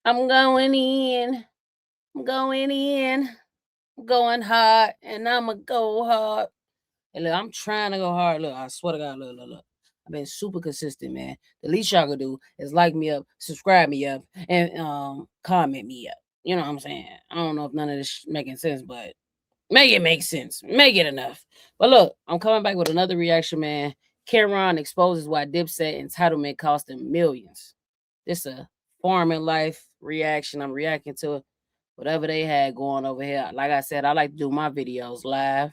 I'm going in. I'm going in. I'm going hard, and I'ma go hard. And look, I'm trying to go hard. Look, I swear to God, look. I've been super consistent, man. The least y'all can do is like me up, subscribe me up, and comment me up. You know what I'm saying? I don't know if none of this making sense, but make it make sense. Make it enough. But look, I'm coming back with another reaction, man. Cameron exposes why Dipset entitlement cost him millions. This a farming life reaction. I'm reacting to whatever they had going over here. Like I said, I like to do my videos live.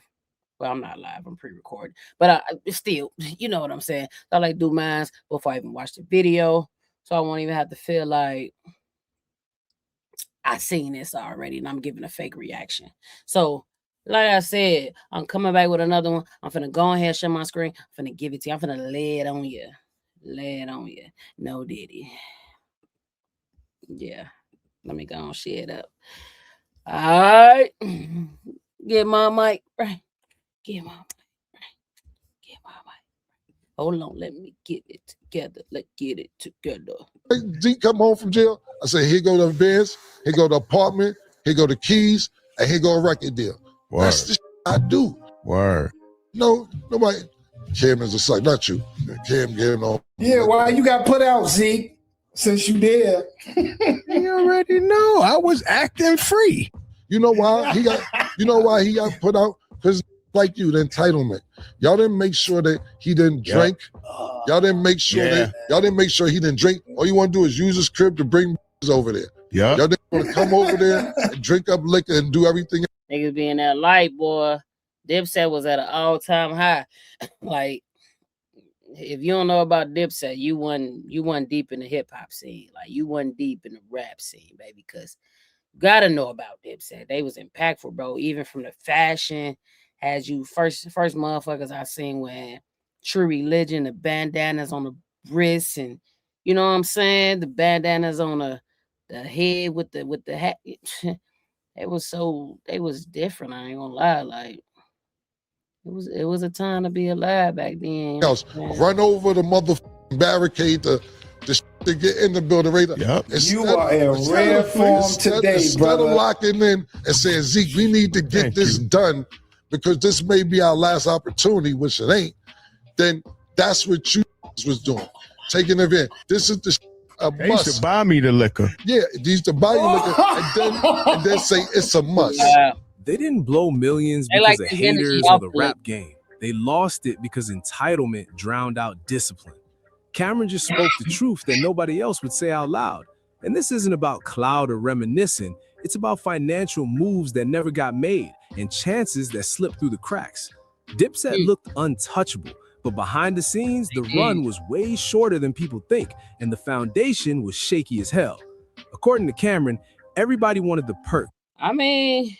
Well, I'm not live, I'm pre-recorded. But still, you know what I'm saying. I like to do mine before I even watch the video. So I won't even have to feel like I seen this already and I'm giving a fake reaction. So, like I said, I'm coming back with another one. I'm finna go ahead, share my screen. I'm finna give it to you. I'm finna lay it on you. Lay it on you. No diddy. Yeah. Let me go and share it up. All right. Get my mic right. Get my mic right. Get my mic. Hold on, let me get it together. Let's get it together. Zeke come home from jail. I say, here go the Benz, here go the apartment, here go the keys, and here go a record deal. Word. That's the shit I do. Word. No, nobody. Cam is a suck, not you. Cam getting on. Yeah, why you got put out, Zeke? Since you did. You already know. I was acting free. You know why he got? You know why he got put out? Because like you, the entitlement. Y'all didn't make sure that he didn't drink. Y'all didn't make sure that y'all didn't make sure he didn't drink. All you want to do is use his crib to bring over there. Yeah. Y'all didn't want to come over there and drink up liquor and do everything. Niggas being that light, boy. Dipset was at an all-time high. Like, if you don't know about Dipset, you wasn't deep in the hip-hop scene. Like, you wasn't deep in the rap scene, baby, because you gotta know about Dipset. They was impactful, bro. Even from the fashion, had you first motherfuckers I seen wearing True Religion, the bandanas on the wrists, and you know what I'm saying? The bandanas on the head with the hat. They was different. I ain't gonna lie. Like, it was a time to be alive back then. Run over the motherfucking barricade to get in the building right. Yep. You are in rare form today, instead brother. of locking in and saying, Zeke, we need to get this done because this may be our last opportunity, which it ain't, then that's what you was doing. Taking advantage. This is the they used to buy me the liquor. Yeah, they used to buy you liquor and then say it's a must. They didn't blow millions because of haters or the rap game. They lost it because entitlement drowned out discipline. Cameron just spoke the truth that nobody else would say out loud. And this isn't about cloud or reminiscing. It's about financial moves that never got made and chances that slipped through the cracks. Dipset looked untouchable, but behind the scenes, the run was way shorter than people think, and the foundation was shaky as hell. According to Cameron, everybody wanted the perk. I mean,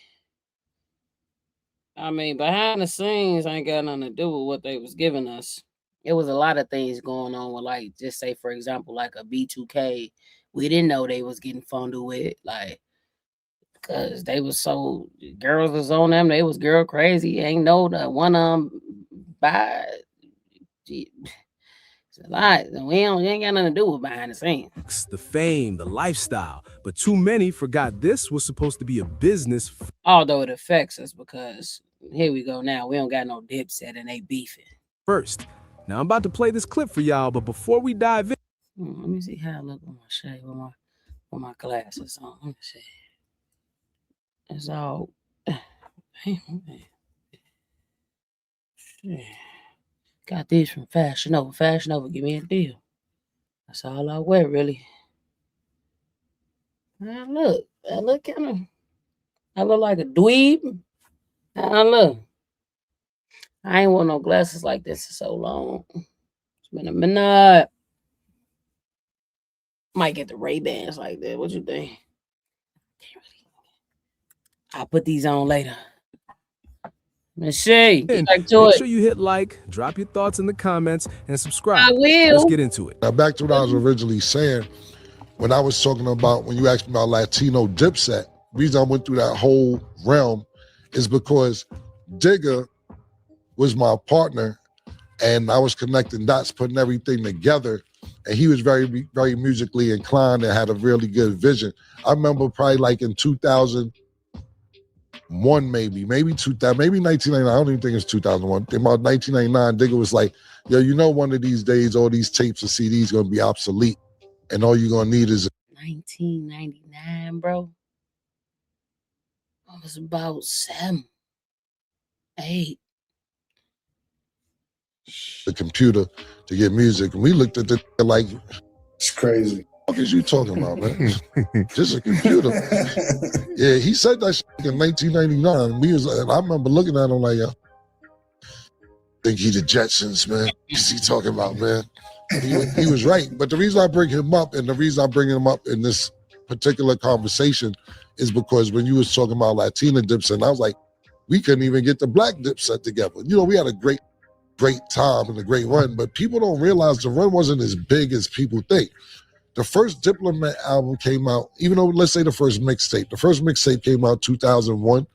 behind the scenes ain't got nothing to do with what they was giving us. It was a lot of things going on with, like, just say, for example, like a B2K. We didn't know they was getting fondled with, like, because they was so, girls was on them. They was girl crazy. Ain't no the one by. It's a lot. We ain't got nothing to do with behind the scenes. The fame, the lifestyle. But too many forgot this was supposed to be a business. Although it affects us because here we go now. We don't got no Dipset and they beefing. First. Now I'm about to play this clip for y'all, but before we dive in. Let me see how I look on my shade with my glasses on. Let me see. It's all got these from Fashion Nova. Fashion Nova give me a deal. That's all I wear, really. I look kind of, I look like a dweeb. I look. I ain't want no glasses like this for so long. It's been a minute. Might get the Ray-Bans like that. What you think? I'll put these on later. Let's see. Make sure you hit like, drop your thoughts in the comments, and subscribe. I will. Let's get into it. Now back to what I was originally saying, when I was talking about, when you asked me about Latino Dipset, the reason I went through that whole realm is because Digga was my partner and I was connecting dots, putting everything together. and he was very, very musically inclined and had a really good vision. I remember probably like in 2001, maybe 2000, maybe 1999. I don't even think it's 2001. About 1999, Digga was like, yo, you know, one of these days, all these tapes and CDs gonna be obsolete, and all you're gonna need is 1999, bro. I was about 7, 8. the computer to get music. And we looked at the like, It's crazy. what is you talking about, man? Just a computer. Yeah, he said that shit in 1999. We was, and I remember looking at him like, think he the Jetsons, man. What's he talking about, man? He was right. But the reason I bring him up, and the reason I'm bringing him up in this particular conversation, is because when you was talking about Latina Dipset, I was like, we couldn't even get the black Dipset together. You know, we had a great time and a great run, but people don't realize the run wasn't as big as people think. The first Diplomat album came out, even though, let's say the first mixtape came out 2001.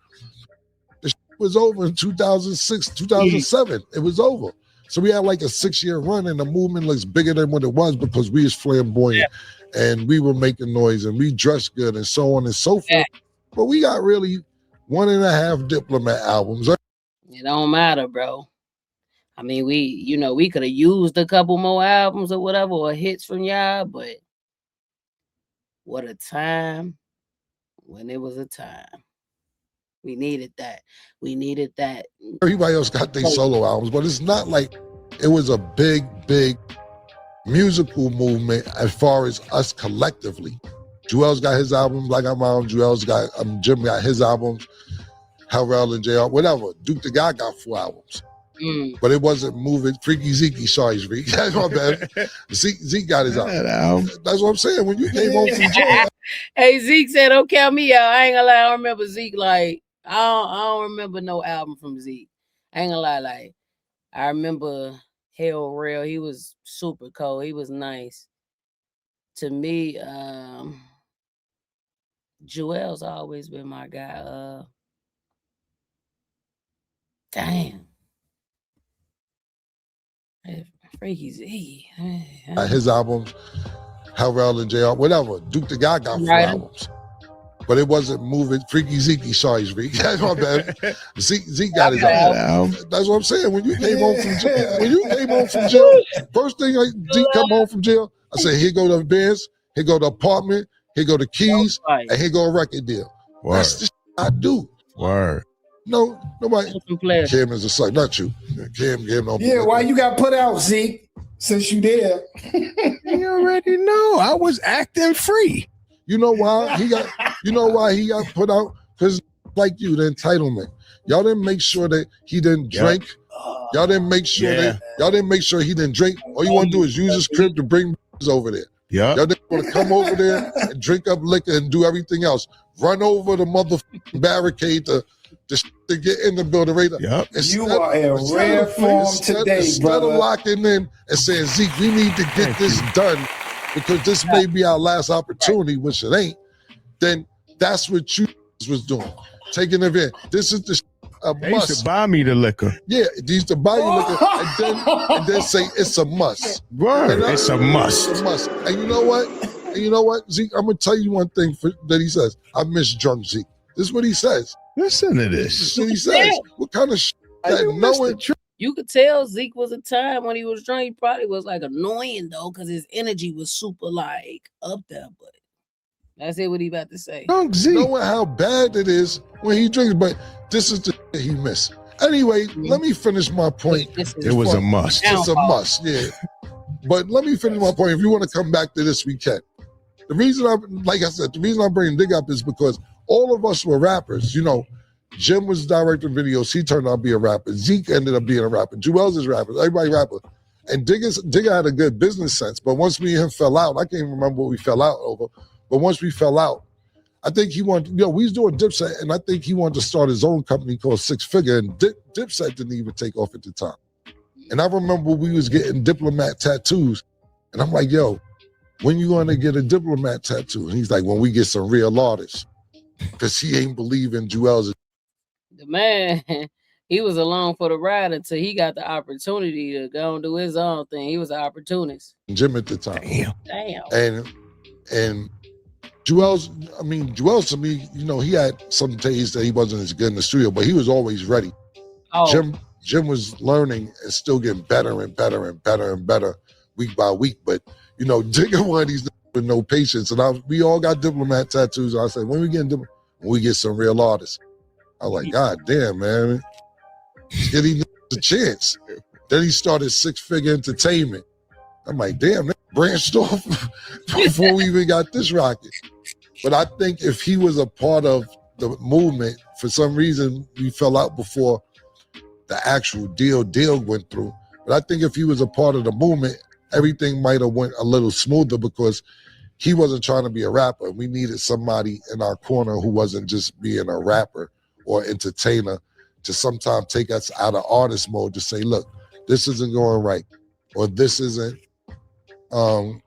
The shit was over in 2006, 2007. It was over. So we had like a 6-year run, and the movement looks bigger than what it was because we was flamboyant and we were making noise and we dressed good and so on and so forth. But we got really 1.5 Diplomat albums. It don't matter, bro. I mean, we could have used a couple more albums or whatever, or hits from y'all, but what a time when it was a time. We needed that. Everybody else got their solo albums, but it's not like it was a big musical movement as far as us collectively. Joel's got his album, Black Out Mom. Joel's got, Jim got his albums, Harrell and JR, whatever. Duke the God got 4 albums. But it wasn't moving. Freaky Zeke, sorry, Zeke. That's my bad. Zeke got his album. That's what I'm saying. When you came home from jail. Hey, Zeke said, don't count me out. I ain't gonna lie. I don't remember Zeke like, I don't remember no album from Zeke. I ain't gonna lie. Like, I remember Hell Real. He was super cold. He was nice. To me, Joel's always been my guy. Damn. Freaky Z. His albums, Harrell and JR, whatever. Duke the God got 4 albums. But it wasn't moving. Freaky Zeke, sorry, Zeke. That's my bad. Zeke got his album. That's what I'm saying. When you came home from jail, first thing Zeke come home from jail, I said, here go the Benz, here go the apartment, here go the keys, and here go a record deal. Word. That's the shit I do. Word. No, nobody. Kim is a suck, not you. Kim don't. Yeah, why you got put out, Zeke? Since you there. You already know. I was acting free. You know why he got put out? Because like you, the entitlement. Y'all didn't make sure that he didn't drink. Y'all didn't make sure he didn't drink. All you want to do is use his crib to bring over there. Yeah. Y'all didn't want to come over there and drink up liquor and do everything else. Run over the motherfucking barricade to get in the building right now. You are in rare form today, instead brother. of locking in and saying, Zeke, we need to get this done because this may be our last opportunity, which it ain't, then that's what you was doing. Taking advantage. This is the they used to buy me the liquor. Yeah, they used to buy you liquor and then say it's a must. Word, it's a must. It's a must. And you know what? Zeke, I'm gonna tell you one thing that he says. I miss drunk Zeke. This is what he says. Listen to this. This is what he says. What kind of shit that knowing? You could tell Zeke was a time when he was drunk. He probably was like annoying though, because his energy was super like up there. But that's it. What he about to say? Drunk Zeke. Knowing how bad it is when he drinks, but this is the shit he missed. Anyway, let me finish my point. It was a must. It's a must, yeah. But let me finish my point. If you want to come back to this, we can. The reason I'm bringing Dig up is because all of us were rappers. You know, Jim was directing videos. He turned out to be a rapper. Zeke ended up being a rapper. Joel's is a rapper. Everybody rapper. And Digger had a good business sense. But once me and him fell out, I can't even remember what we fell out over. But once we fell out, I think he wanted, we was doing Dipset, and I think he wanted to start his own company called Six Figure, and Dipset didn't even take off at the time. And I remember we was getting Diplomat tattoos, and I'm like, yo, when you going to get a Diplomat tattoo? And he's like, when we get some real artists, because he ain't believing Joel's. The man, he was along for the ride until he got the opportunity to go and do his own thing. He was an opportunist. Jim at the time. Damn. And Joel's, Joel to me, he had some days that he wasn't as good in the studio, but he was always ready. Oh, Jim was learning and still getting better and better and better and better week by week. But Jigga one of these with no patience, and we all got Diplomat tattoos. I said, when we get some real artists. I was like, God damn, man, give these a chance. Then he started 6-figure entertainment. I'm like, damn, that branched off before we even got this rocket. But I think if he was a part of the movement, for some reason we fell out before the actual deal went through. But I think if he was a part of the movement, everything might have went a little smoother because he wasn't trying to be a rapper. We needed somebody in our corner who wasn't just being a rapper or entertainer to sometimes take us out of artist mode to say, look, this isn't going right, or this isn't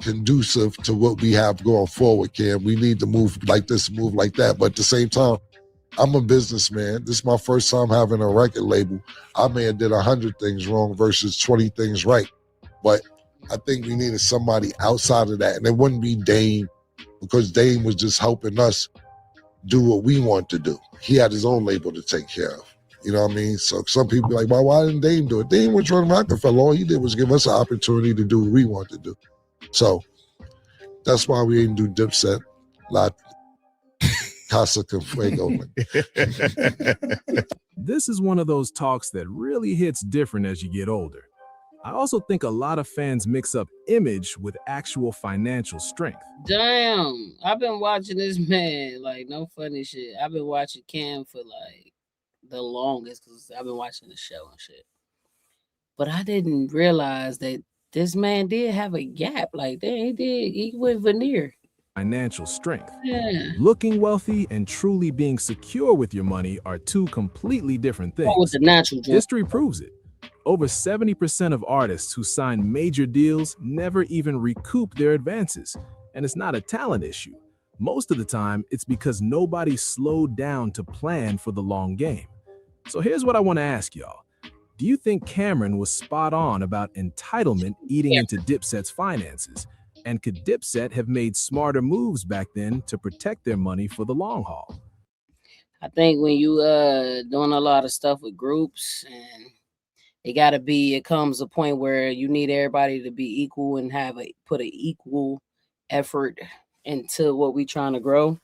conducive to what we have going forward, Cam. We need to move like this, move like that. But at the same time, I'm a businessman. This is my first time having a record label. I may have did 100 things wrong versus 20 things right. But I think we needed somebody outside of that. And it wouldn't be Dame, because Dame was just helping us do what we want to do. He had his own label to take care of. You know what I mean? So some people be like, well, why didn't Dame do it? Dame was running Rockefeller. All he did was give us an opportunity to do what we want to do. So that's why we didn't do Dipset, La Casa Con Fuego. This is one of those talks that really hits different as you get older. I also think a lot of fans mix up image with actual financial strength. damn. I've been watching this man, like, no funny shit. I've been watching Cam for like the longest because I've been watching the show and shit. But I didn't realize that this man did have a gap. Like, he did. He went veneer. Financial strength. Yeah. Looking wealthy and truly being secure with your money are two completely different things. With the natural drink. History proves it. Over 70% of artists who sign major deals never even recoup their advances. And it's not a talent issue. Most of the time, it's because nobody slowed down to plan for the long game. So here's what I want to ask y'all. Do you think Cameron was spot on about entitlement eating into Dipset's finances? And could Dipset have made smarter moves back then to protect their money for the long haul? I think when you doing a lot of stuff with groups, and it comes a point where you need everybody to be equal and put an equal effort into what we trying to grow.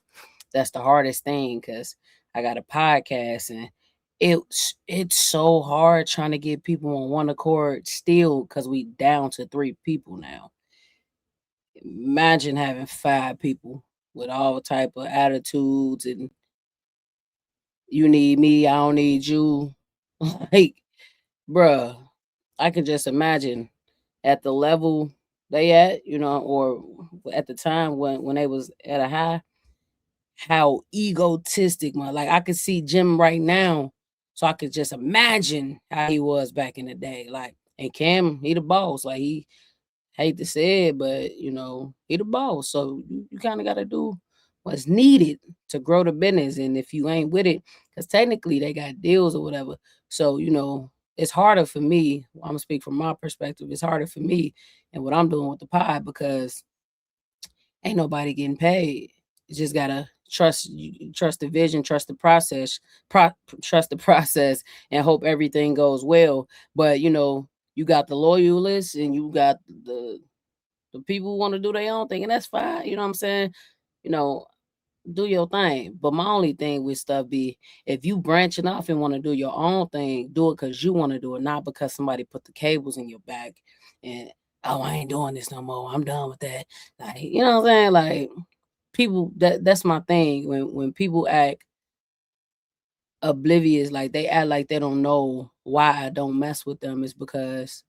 That's the hardest thing, because I got a podcast and it's so hard trying to get people on one accord still, because we down to 3 people now. Imagine having 5 people with all type of attitudes, and you need me, I don't need you. Like, bruh, I can just imagine at the level they at, or at the time when they was at a high, how egotistic, like, I could see Jim right now, so I could just imagine how he was back in the day. Like, and Cam, he the boss. Like, he hate to say it, but he the boss. So you kind of got to do what's needed to grow the business. And if you ain't with it, because technically they got deals or whatever. So it's harder for me. I'm gonna speak from my perspective. It's harder for me and what I'm doing with the pod, because ain't nobody getting paid. You just gotta trust the vision, trust the process, trust the process, and hope everything goes well. But you got the loyalists and you got the people who want to do their own thing, and that's fine. You know what I'm saying? Do your thing. But my only thing with stuff be, if you branching off and want to do your own thing, do it because you want to do it, not because somebody put the cables in your back and, oh, I ain't doing this no more, I'm done with that. Like, you know what I'm saying? Like, people, that's my thing. When people act oblivious, like they act like they don't know why I don't mess with them, is because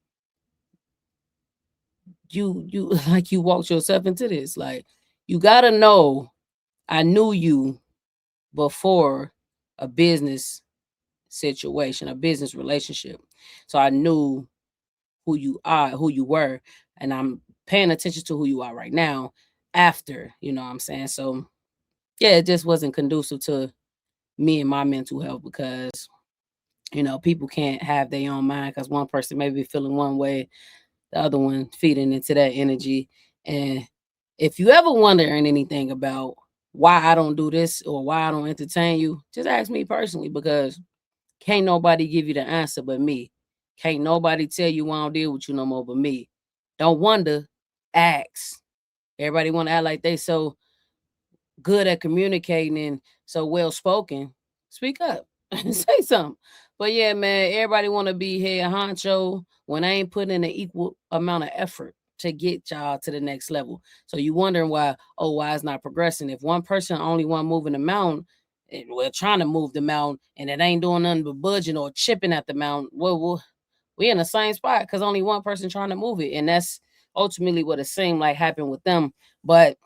you like, you walked yourself into this. Like, you gotta know, I knew you before a business situation, a business relationship. So I knew who you are, who you were, and I'm paying attention to who you are right now after, you know what I'm saying? So yeah, it just wasn't conducive to me and my mental health, because you know, people can't have their own mind because one person may be feeling one way, the other one feeding into that energy. And if you ever wondering anything about why I don't do this or why I don't entertain you, just ask me personally, because can't nobody give you the answer but me. Can't nobody tell you I don't deal with you no more but me. Don't wonder, ask. Everybody want to act like they so good at communicating and so well spoken. Speak up and say something. But yeah, man, everybody want to be head honcho when I ain't putting in an equal amount of effort to get y'all to the next level. So you wondering why it's not progressing. If one person only one moving the mountain, we're trying to move the mountain and it ain't doing nothing but budging or chipping at the mountain, well we in the same spot because only one person trying to move it. And that's ultimately what it seemed like happened with them. But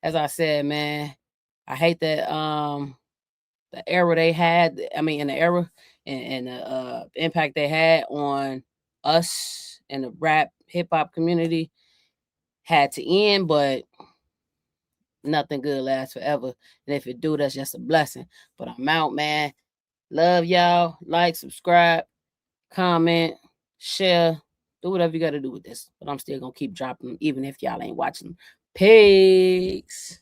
as I said, man, I hate that the era they had. I mean, in the era and the impact they had on us and the rap hip hop community had to end, but nothing good lasts forever. And if it do, that's just a blessing. But I'm out, man. Love y'all. Like, subscribe, comment, share, do whatever you got to do with this. But I'm still gonna keep dropping them, even if y'all ain't watching. Peace.